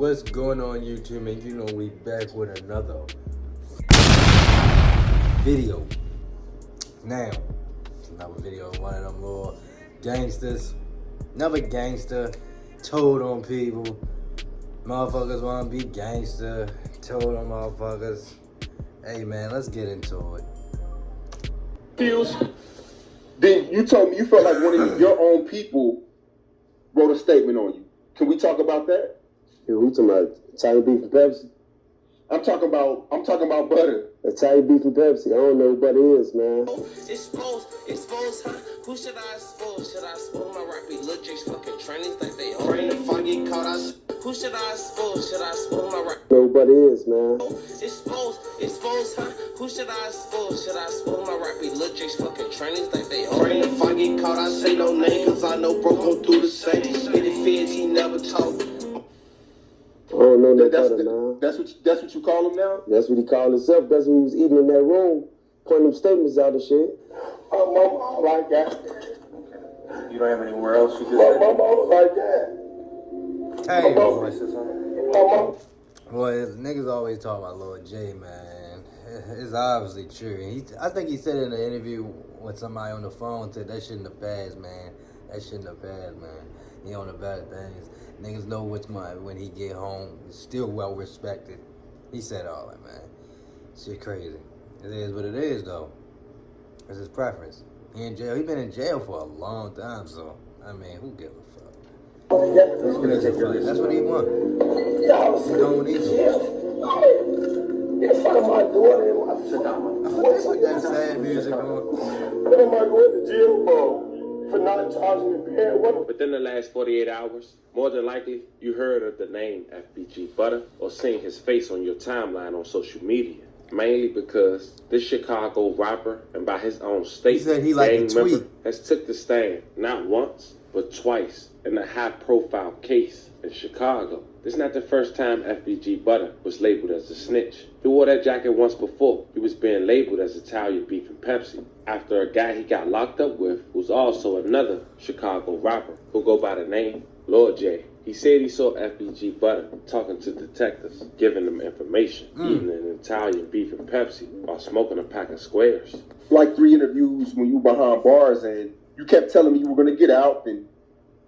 What's going on, YouTube? And you know we back with another video. Now, another video of one of them little gangsters. Another gangster told on people. Motherfuckers want to be gangster. Told on motherfuckers. Hey man, let's get into it. Then you told me you felt like one of your own people wrote a statement on you. Can we talk about that? Yeah, we talking about Italian beef and Pepsi? I'm talking about Butter. Italian beef and Pepsi. I don't know what Butter is, man. Expose, huh? Who should I expose? Should I expose my rap? Lil Jake's fucking trainings like they own. If I get caught, who should I expose? Should I expose my rap? I don't know what Butter is, man. Expose, huh? Who should I expose? Should I expose my rap? Lil Jake's fucking trainings like they own. If I get caught, I say no name, cause I know bro gon' do the same. Spitting feds, he never talk. I don't know that Butter, man. That's what you call him now? That's what he called himself. That's what he was eating in that room, pointing them statements out and shit. Oh, mama like that. You don't have anywhere else you My can mama like that. Hey, boy. Mama. Boy, niggas always talk about Lil J, man. It's obviously true. I think he said in an interview with somebody on the phone, said that shouldn't have passed, man. That shouldn't have passed, man. He on the better things. Niggas know which one when he get home. It's still well respected. He said all that, man. Shit crazy. It is what it is, though. It's his preference. He in jail. He been in jail for a long time, so I mean, who gives a fuck? That's what he want. He don't want In front of my daughter and my sit down. They put that sad music on. What am I going to jail for not charging the parent? Within the last 48 hours, more than likely, you heard of the name FBG Butter or seen his face on your timeline on social media. Mainly because this Chicago rapper, and by his own statement, said he liked gang the tweet. member, has took the stand not once, but twice in a high-profile case in Chicago. This is not the first time FBG Butter was labeled as a snitch. He wore that jacket once before. He was being labeled as Italian beef and Pepsi after a guy he got locked up with who's also another Chicago rapper who go by the name Lil J. He said he saw FBG Butter talking to detectives, giving them information, eating an Italian beef and Pepsi while smoking a pack of squares. Like 3 interviews when you were behind bars and you kept telling me you were going to get out and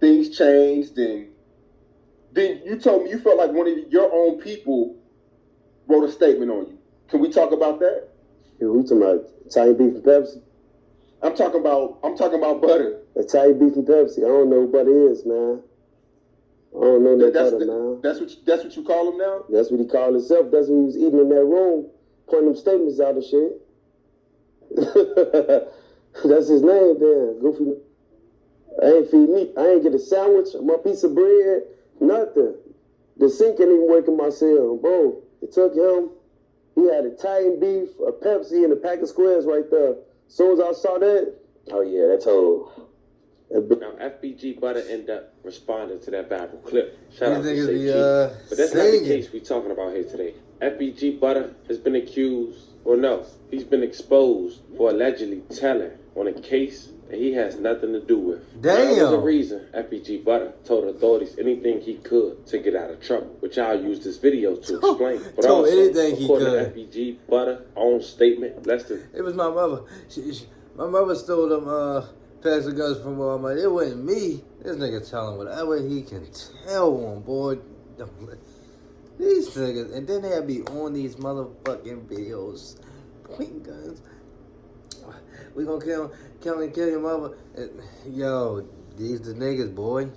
things changed and then you told me you felt like one of your own people wrote a statement on you. Can we talk about that? Yeah, we talking about Italian beef and Pepsi? I'm talking about Butter. Italian beef and Pepsi. I don't know what Butter is, man. I don't know that Butter, man. That's what you call him now? That's what he called himself. That's what he was eating in that room, pointing them statements out and shit. That's his name, damn. Goofy. I ain't feed me. I ain't get a sandwich, my piece of bread, nothing. The sink ain't even working my cell, bro. It took him. He had Italian beef, a Pepsi, and a pack of squares right there. As soon as I saw that, oh yeah, that's all. Now, FBG Butter ended up responding to that viral clip. Shout out to These niggas Say be, G. But that's not the singing. case we talking about here today. FBG Butter has been accused, or no, he's been exposed for allegedly telling on a case that he has nothing to do with. Damn. There was a reason FBG Butter told authorities anything he could to get out of trouble, which I'll use this video to explain. But Told also, anything he according could. to FBG Butter own statement, less than It was my mother. My mother stole them packs of guns from Walmart. It wasn't me. This nigga telling whatever he can tell on board. These niggas, and then they'll be on these motherfucking videos, pointing guns. We gonna kill your mother. Yo, these the niggas, boy.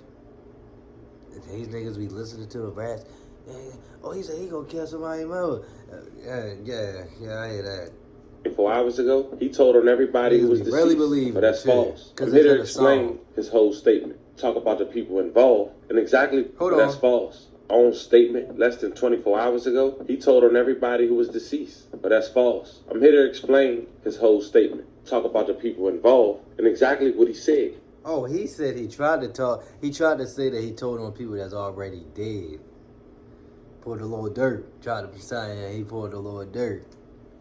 These niggas be listening to the rats. Oh, he said he gonna kill somebody's mother. Yeah, I hear that. 4 hours ago, he told on everybody who was deceased, really believe but that's it, too, false. 'cause I'm here it's to in the explain song. his whole statement, talk about the people involved, and exactly Hold that's on. false. Own statement less than 24 hours ago, he told on everybody who was deceased, but that's false. I'm here to explain his whole statement, talk about the people involved, and exactly what he said. Oh, he said he tried to talk. He tried to say that he told on people that's already dead. Pulled a little dirt. Tried to say he pulled a little dirt.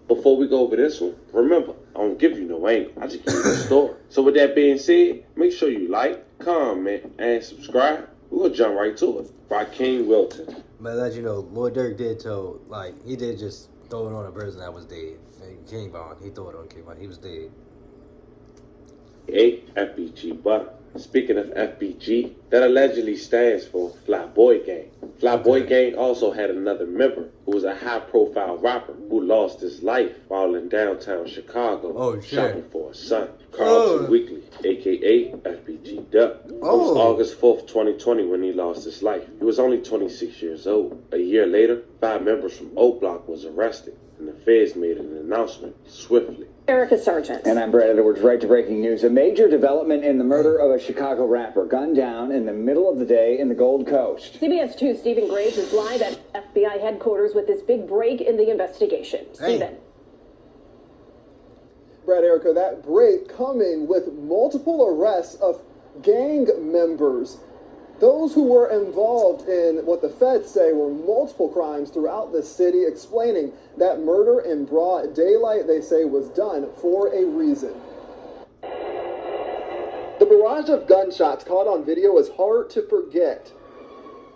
Before we go over this one, remember, I don't give you no angle. I just give you the story. So with that being said, make sure you like, comment, and subscribe. We'll jump right to it. By King Wilton. But let you know, Lil Durk did tell, like, he did just throw it on a person that was dead. King Von, he threw it on King Von. He was dead. FBG Butter. Speaking of FBG, that allegedly stands for Flyboy Gang. Flyboy Gang also had another member who was a high-profile rapper who lost his life while in downtown Chicago shopping for a son. Carlton Weekly, a.k.a. FBG Duck. It was August 4th, 2020 when he lost his life. He was only 26 years old. A year later, 5 members from O Block was arrested, and the feds made an announcement swiftly. Erica Sargent. And I'm Brad Edwards. Right to breaking news. A major development in the murder of a Chicago rapper gunned down in the middle of the day in the Gold Coast. CBS 2's Stephen Graves is live at FBI headquarters with this big break in the investigation. Stephen. Brad, Erica, that break coming with multiple arrests of gang members. Those who were involved in what the feds say were multiple crimes throughout the city, explaining that murder in broad daylight, they say, was done for a reason. The barrage of gunshots caught on video is hard to forget.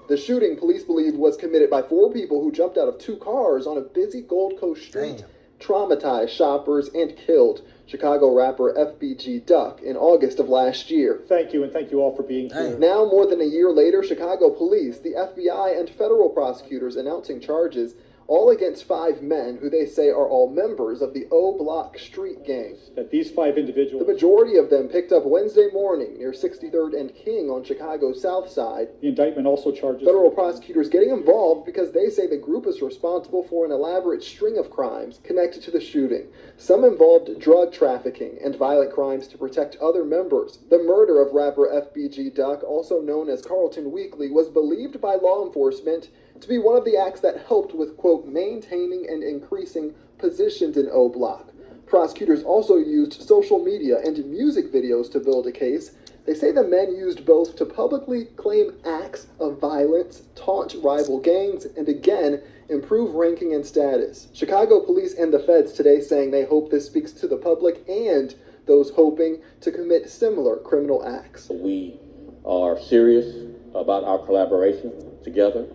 The shooting, police believe, was committed by 4 people who jumped out of 2 cars on a busy Gold Coast street, traumatized shoppers, and killed Chicago rapper FBG Duck in August of last year. Thank you, and thank you all for being here. Now, more than a year later, Chicago police, the FBI, and federal prosecutors announcing charges all against 5 men who they say are all members of the O Block street gang. That these 5 individuals... The majority of them picked up Wednesday morning near 63rd and King on Chicago's south side. The indictment also charges... Federal prosecutors getting involved because they say the group is responsible for an elaborate string of crimes connected to the shooting. Some involved drug trafficking and violent crimes to protect other members. The murder of rapper FBG Duck, also known as Carlton Weekly, was believed by law enforcement to be one of the acts that helped with, quote, maintaining and increasing positions in O Block. Prosecutors also used social media and music videos to build a case. They say the men used both to publicly claim acts of violence, taunt rival gangs, and again, improve ranking and status. Chicago police and the feds today saying they hope this speaks to the public and those hoping to commit similar criminal acts. We are serious about our collaboration together.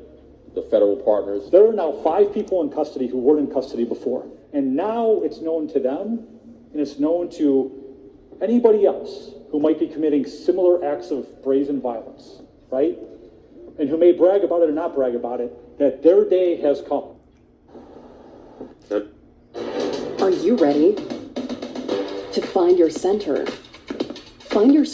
The federal partners. There are now 5 people in custody who weren't in custody before. And now it's known to them, and it's known to anybody else who might be committing similar acts of brazen violence, right? And who may brag about it or not brag about it, that their day has come. Are you ready to find your center? Find your...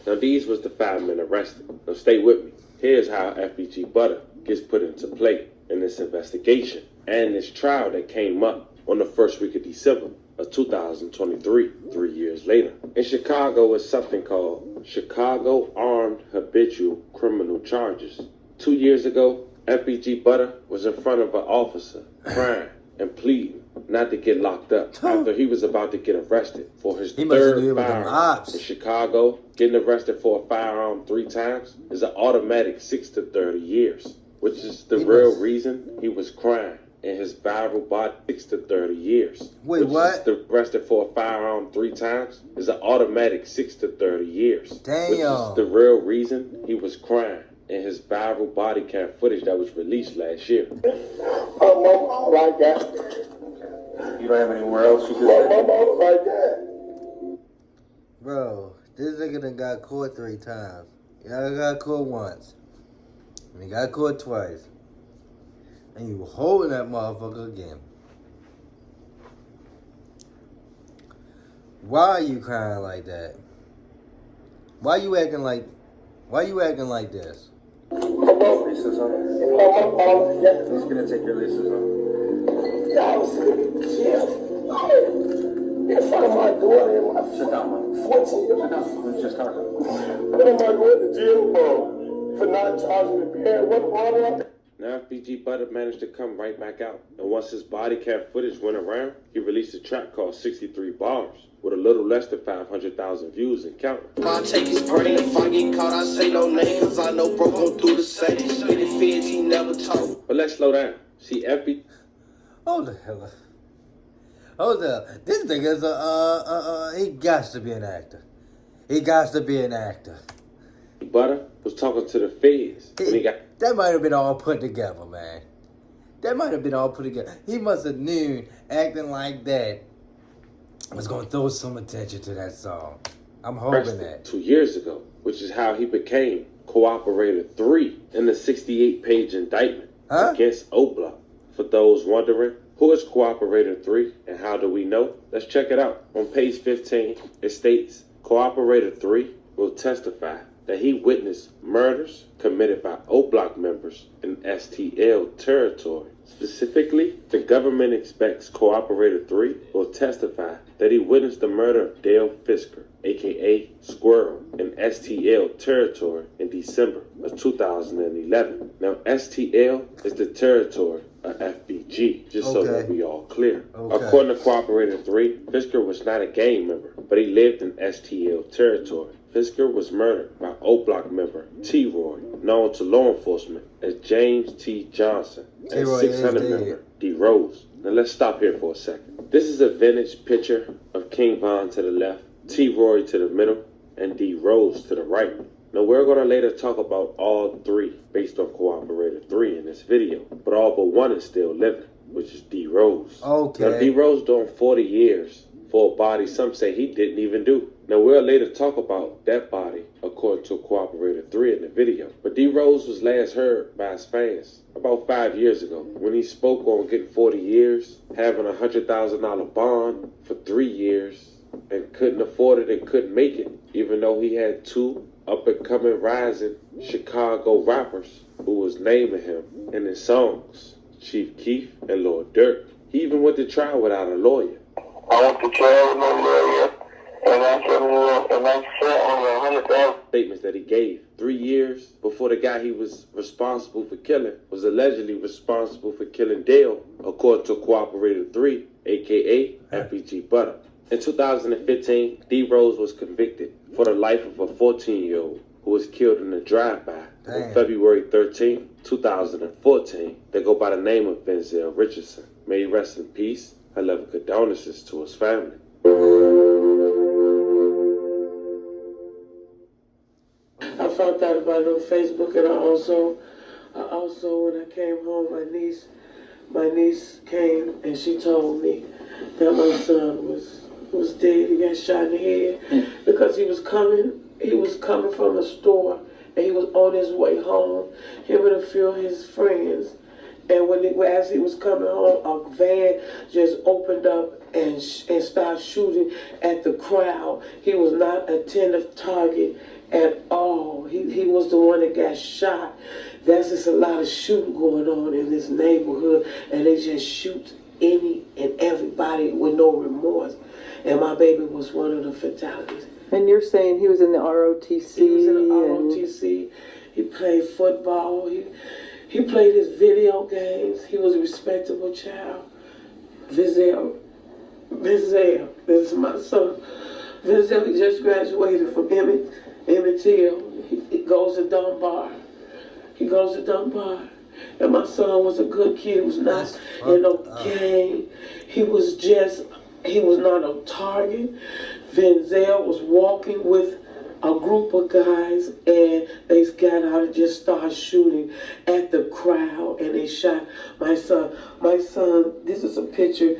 Now these was the 5 men arrested. Now stay with me. Here's how FBG Butter gets put into play in this investigation and this trial that came up on the first week of December of 2023, 3 years later. In Chicago is something called Chicago Armed Habitual Criminal Charges. 2 years ago, FBG Butter was in front of an officer crying and pleading not to get locked up after he was about to get arrested for his third firearm. In Chicago, getting arrested for a firearm 3 times is an automatic 6 to 30 years, which is the real reason he was crying in his viral body 6 to 30 years. Wait, what? Arrested for a firearm 3 times is an automatic 6 to 30 years. Damn. Which is the real reason he was crying in his viral body cam footage that was released last year. Like that. You don't have anywhere else you could Like that. Bro, this nigga done got caught 3 times. Y'all got caught once. And he got caught twice. And you holding that motherfucker again. Why are you crying like that? Why you acting like this? Laces on. He's gonna take your laces off. In front of my daughter, Sit down, man. 14 years Sit down. Let's just talk. What am I going to jail for not charging the parent? What wrong? Now FBG Butter managed to come right back out. And once his body cam footage went around, he released a track called 63 Bars with a little less than 500,000 views and counting. I take his brain, if I get caught, I say no name, cause I know bro gon' do the same. Spit it feds, he never told. But let's slow down. See, Hold the hell up. Hold up. This nigga's he got to be an actor. He got to be an actor. Butter was talking to the feds when he got... That might have been all put together, man. That might have been all put together. He must have known acting like that was going to throw some attention to that song. I'm hoping that. 2 years ago, which is how he became Cooperator 3 in the 68-page indictment against Opps. For those wondering, who is Cooperator 3 and how do we know? Let's check it out. On page 15, it states, Cooperator 3 will testify that he witnessed murders committed by Opps members in STL territory. Specifically, the government expects Cooperator 3 will testify that he witnessed the murder of Dale Fisker, aka Squirrel, in STL territory in December of 2011. Now, STL is the territory of FBG, just so that we all clear. According to Cooperator 3, Fisker was not a gang member, but he lived in STL territory. Fisker was murdered by Opps member T-Roy, known to law enforcement as James T. Johnson, and 600 member D. Rose. Now let's stop here for a second. This is a vintage picture of King Von to the left, T-Roy to the middle, and D. Rose to the right. Now we're going to later talk about all three based on Cooperator 3 in this video, but all but one is still living, which is D. Rose. Now D. Rose doing 40 years for a body some say he didn't even do. Now we'll later talk about that body according to Cooperator 3 in the video. But D. Rose was last heard by his fans about 5 years ago when he spoke on getting 40 years, having a $100,000 bond for 3 years, and couldn't afford it and couldn't make it, even though he had two up-and-coming rising Chicago rappers who was naming him in his songs, Chief Keef and Lord Durk. He even went to trial without a lawyer. I went to trial with no lawyer, and I said on $100,000. Statements that he gave 3 years before the guy he was responsible for killing was allegedly responsible for killing Dale, according to Cooperator 3, aka FBG Butter. In 2015, D. Rose was convicted for the life of a 14-year-old who was killed in a drive-by on February 13, 2014. They go by the name of Denzel Richardson. May he rest in peace. I love condolences to his family. I found out about it on Facebook, and I also when I came home, my niece came and she told me that my son was dead. He got shot in the head because he was coming from the store and he was on his way home, him and a few of his friends. And as he was coming home, a van just opened up and started shooting at the crowd. He was not a attentive target at all. He was the one that got shot. There's just a lot of shooting going on in this neighborhood, and they just shoot any and everybody with no remorse. And my baby was one of the fatalities. And you're saying he was in the ROTC? He was in the ROTC. He played football. He played his video games. He was a respectable child. Vizel, this is my son. Vizel, he just graduated from Emmett Till. He goes to Dunbar. And my son was a good kid. He was not in no gang. He was not a target. Denzel was walking with a group of guys, and they got out and just started shooting at the crowd, and they shot my son. This is a picture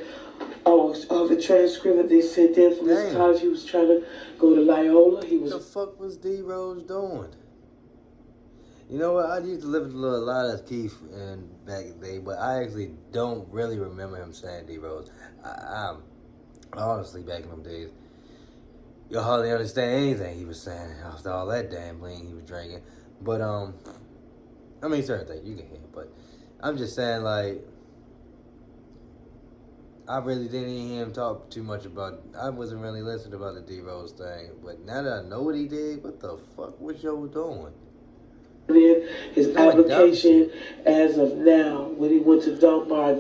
of the transcript that they sent in from his college. He was trying to go to Loyola. What the fuck was D. Rose doing? You know what? I used to listen to a lot of Keith back in the day, but I actually don't really remember him saying D. Rose. I honestly, back in them days, you hardly understand anything he was saying after all that damn lean he was drinking. But, I mean, certain things you can hear, but I'm just saying, like, I really didn't hear him talk too much about, I wasn't really listening about the D. Rose thing, but now that I know what he did, what the fuck was y'all doing? His application as of now, when he went to Dunbar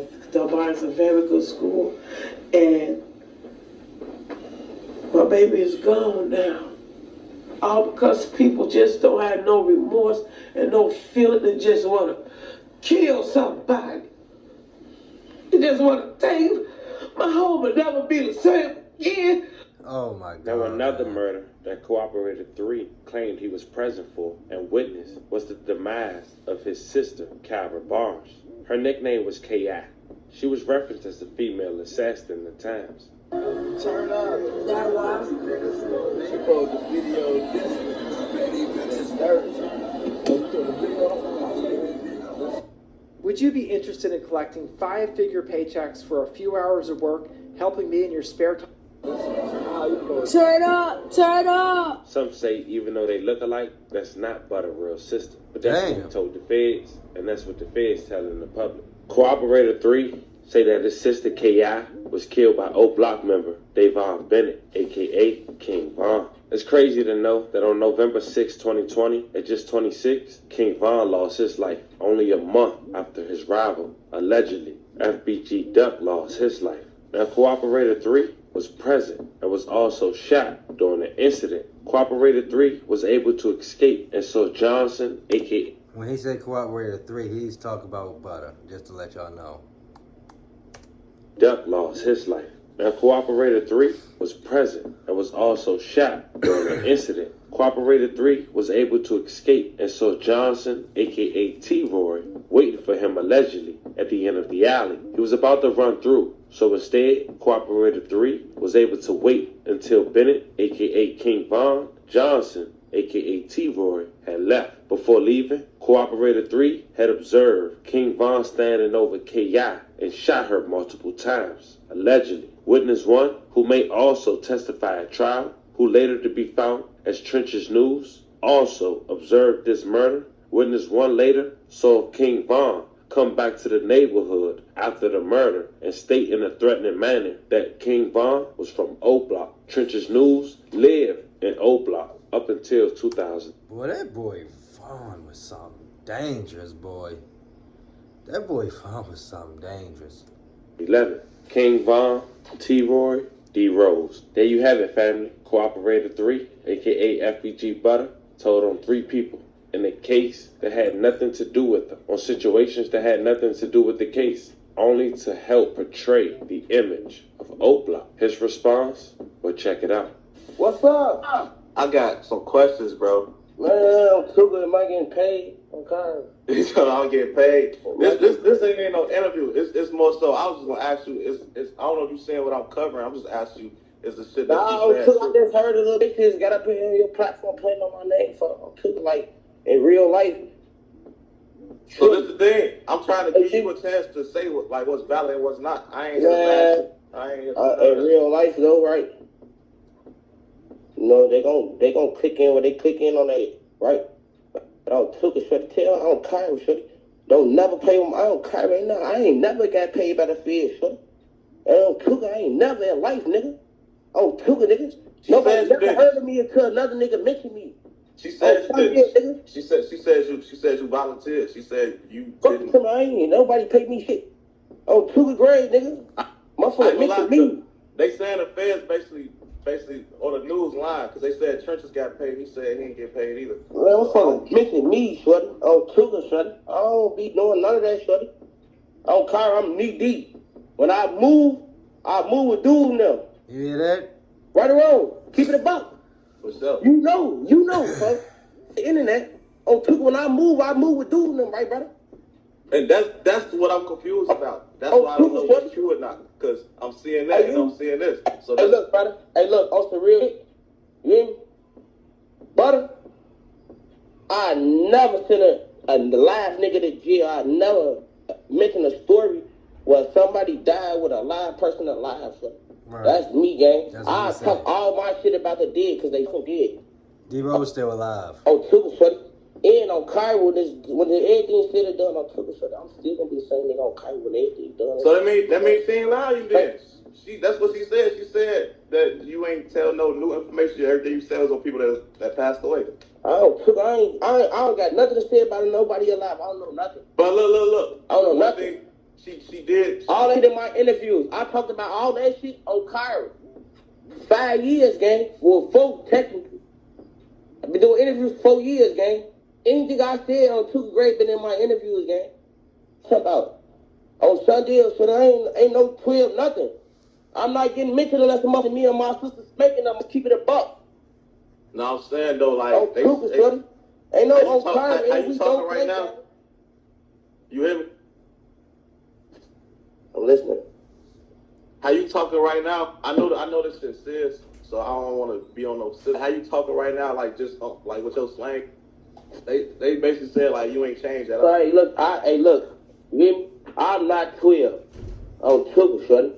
is a very good school, and my baby is gone now. All because people just don't have no remorse and no feeling and just want to kill somebody. They just want to take my home and never be the same again. Oh my God. Now another man. murder that Cooperator 3 claimed he was present for and witnessed was the demise of his sister, Kyra Barnes. Her nickname was K.I. She was referenced as the female assassin in the Times. Turn up. That was. She posted the video this Thursday. Would you be interested in collecting 5-figure paychecks for a few hours of work, helping me in your spare time? Turn up. Turn up. Some say even though they look alike, that's not Butter real sister. But that's what he told the feds, and that's what the feds telling the public. Cooperator 3 say that his sister K.I. was killed by O Block member Davon Bennett, a.k.a. King Von. It's crazy to know that on November 6, 2020, at just 26, King Von lost his life only a month after his rival, allegedly, FBG Duck, lost his life. Now, Cooperator 3 was present and was also shot during the incident. Cooperator 3 was able to escape and saw Johnson, a.k.a. When he said Cooperator 3, he's talking about Butter, just to let y'all know. Duck lost his life. Now, Cooperator 3 was present and was also shot during the incident. Cooperator 3 was able to escape and saw Johnson, a.k.a. T-Roy, waiting for him allegedly at the end of the alley. He was about to run through, so instead, Cooperator 3 was able to wait until Bennett, a.k.a. King Von, Johnson, a.k.a. T-Roy, had left. Before leaving, Cooperator 3 had observed King Von standing over K.I. and shot her multiple times, allegedly. Witness 1, who may also testify at trial, who later to be found as Trench's News, also observed this murder. Witness 1 later saw King Von come back to the neighborhood after the murder and state in a threatening manner that King Von was from O Block. Trench's News lived in O Block up until 2000. Boy, that boy Vaughn was something dangerous, boy. That boy Vaughn was something dangerous. 11. King Von, T-Roy, D. Rose. There you have it, family. Cooperator 3, a.k.a. FBG Butter, told on 3 people in a case that had nothing to do with them, on situations that had nothing to do with the case, only to help portray the image of O Block. His response? Well, check it out. What's up? I got some questions, bro. Man, I'm too good. Am I getting paid? Okay. So I'm getting paid. This ain't even no interview. It's more so. I was just gonna ask you. It's I don't know if you saying what I'm covering. I'm just asking you. Is the shit that No, you I just heard a little bitches got up here on your platform playing on my name for like in real life. So this is the thing. I'm trying to give you a chance to say what's valid and what's not. I ain't in real life though, right? No, they gon' click in when they click in on that, right? I don't took a short tail. I don't care with shorty. Don't never play with. I don't care right now. I ain't never got paid by the feds, shorty. I don't took. I ain't never in life, nigga. I don't took a nigga. Nobody never heard of me until another nigga mentioned me. She said you did. She said you volunteered. She said you didn't. I ain't nobody paid me shit. Oh, took a grade, nigga. Motherfucker mentioned me. They saying the feds basically on the news line because they said Trenches got paid. He said he didn't get paid either. Well, motherfucker mentioned me, shorty. Oh, took a shorty. I don't be doing none of that, shorty. I don't care. I'm knee deep. When I move with dude now. You hear that? Right or wrong. Keep it a buck. What's up? You know, fuck. The internet. Oh, took when I move with dude now, right, brother? And that's what I'm confused about. That's why I don't know what's true or not. Because I'm seeing that and I'm seeing this. So hey, look, brother. Hey, look, on some real shit. You hear me? Butter. I never sent a live nigga to jail. I never mentioned a story where somebody died with a live person alive. So right. That's me, gang. I talk all my shit about the dead because they so dead. D-Rose still alive. Oh, took a shorty. And on Cairo, when everything's said and done, on took a shorty. I'm still gonna be saying nigga on Cairo when everything's done. So that means she ain't lying you then. That's what she said. She said that you ain't tell no new information. Everything you said was on people that passed away. I don't got nothing to say about nobody alive. I don't know nothing. But look. I don't know nothing. She did. All that in my interviews. I talked about all that shit on Cairo. 5 years, gang. Well, 4 technically. I've been doing interviews for 4 years, gang. Anything I said on 2nd grade been in my interviews, gang. Talk about on Sunday, so there ain't no 12, nothing. I'm not getting mentioned unless me and my sister's making them keep it a buck. No, I'm saying though, like Oh, Cooper, shorty. Ain't no on time, how and you we talking don't right play now? that. You hear me? I'm listening. How you talking right now? I know this shit serious, so I don't want to be on no silly. How you talking right now? Like just like with your slang, they basically said like you ain't changed at all. So, hey, look, you hear me? I'm not 12. I'm Cooper, shorty.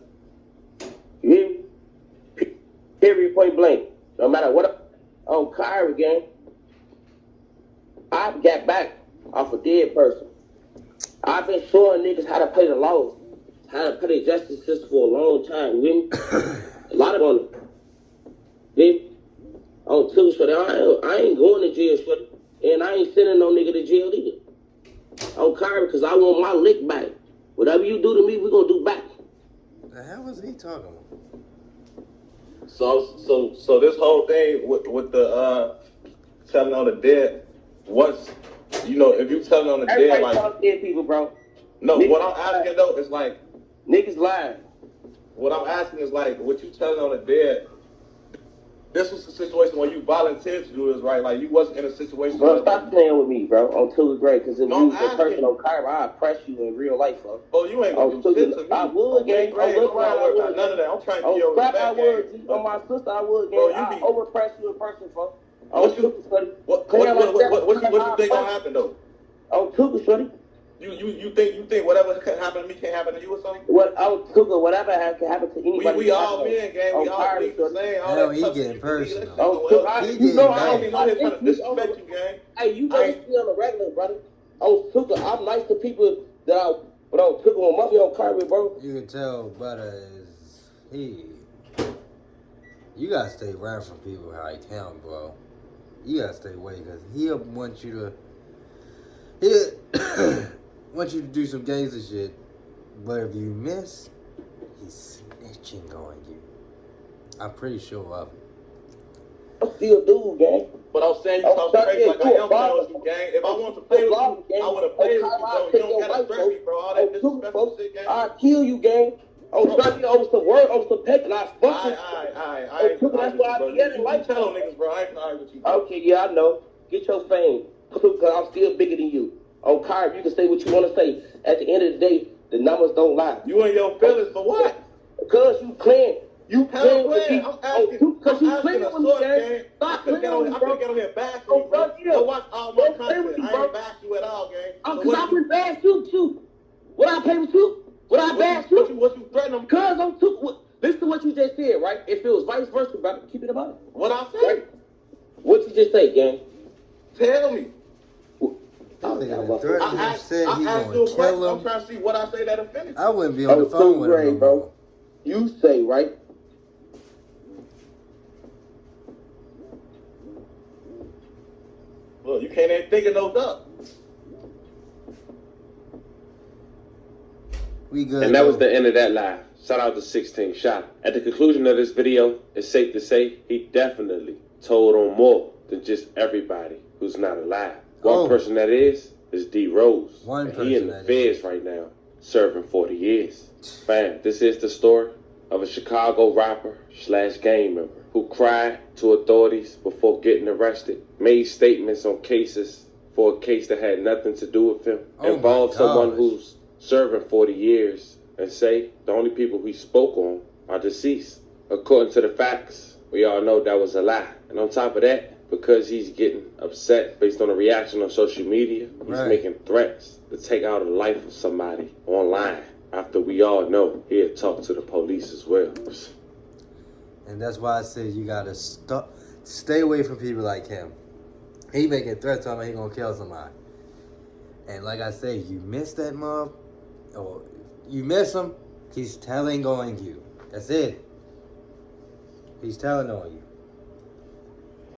You hear me? Period, point blank. No matter what, on Kyrie game, I got back off a dead person. I've been showing niggas how to play the laws, how to play the justice system for a long time. You hear me? A lot of them. You hear me? On two, shorty. I ain't going to jail, shorty. And I ain't sending no nigga to jail either. On Kyrie, because I want my lick back. Whatever you do to me, we gonna do back. The hell was he talking about? So this whole thing with the telling on the dead, what's if you telling on the dead, like dead people, bro. No, niggas what I'm asking though is like niggas lying. What I'm asking is like what you telling on the dead. This was a situation where you volunteered to do this, right? Like you wasn't in a situation. Bro, stop playing with me, bro. On two grade, because if no, you was a person on Kyra, I press you in real life, bro. Oh, you ain't gonna do shit to me. I would, gang. I would, none of that. I'm trying to get your respect, I would, G. On my sister, I would, gang. I overpress you in person, bro. What you think gonna happen though? On two, shorty. You think whatever can happen to me can't happen to you or something? Whatever can happen to anybody. We all men, gang. We all believe the same. Hell, he getting personal. He getting bad. Disrespect you, gang. Hey, you know this be on the regular, brother. I'm nice to people that I took on money on Kyrie, bro. You can tell Butter is you gotta stay around from people how he can, bro. You gotta stay away because he'll want you to do some gangster shit, but if you miss, he's snitching on you. I'm pretty sure of it. I still do, gang. But I was saying you talk crazy like I am playing with you, gang. If I wanted to play with you, I would have played with you, bro. You don't gotta threaten me, bro. All that disrespectful shit, gang. I'll kill you, gang. Over some word, over some peck, and I fuck you. I ain't that's why I be getting like tell on niggas, bro. I ain't arguing with you, bro. Okay, yeah, I know. Get your fame. Because I'm still bigger than you. On Kyrie, you can say what you want to say. At the end of the day, the numbers don't lie. You and your feelings for what? Because you playing. You playing with me. I'm asking. Because you playing with me, gang. Stop playing with me, bro. I finna get on here and bash you, bro. Go watch all my content. I ain't bash you at all, gang. Because I would bash you, too. What I play with you? What I bash you? What you threaten them? Because I'm too... Listen to what you just said, right? If it was vice versa, brother, keep it about it. What I said? Right? What you just say, gang? Tell me. I asked you a question. I'm trying to see what I say that offended. I wouldn't be on the phone with him, bro. You say, right? Look, you can't even think of those up. We good. And that was the end of that live. Shout out to 16 Shot. At the conclusion of this video, it's safe to say he definitely told on more than just everybody who's not alive. One person that is D Rose. He in the feds right now, serving 40 years. Fam, this is the story of a Chicago rapper / gang member who cried to authorities before getting arrested, made statements on cases for a case that had nothing to do with him, involved someone who's serving 40 years, and say the only people he spoke on are deceased. According to the facts, we all know that was a lie. And on top of that, because he's getting upset based on a reaction on social media, he's making threats to take out the life of somebody online, after we all know he had talked to the police as well. And that's why I said you gotta stay away from people like him. He making threats on me, he gonna kill somebody. And like I said, you miss that mob, or you miss him, he's telling on you. That's it. He's telling on you.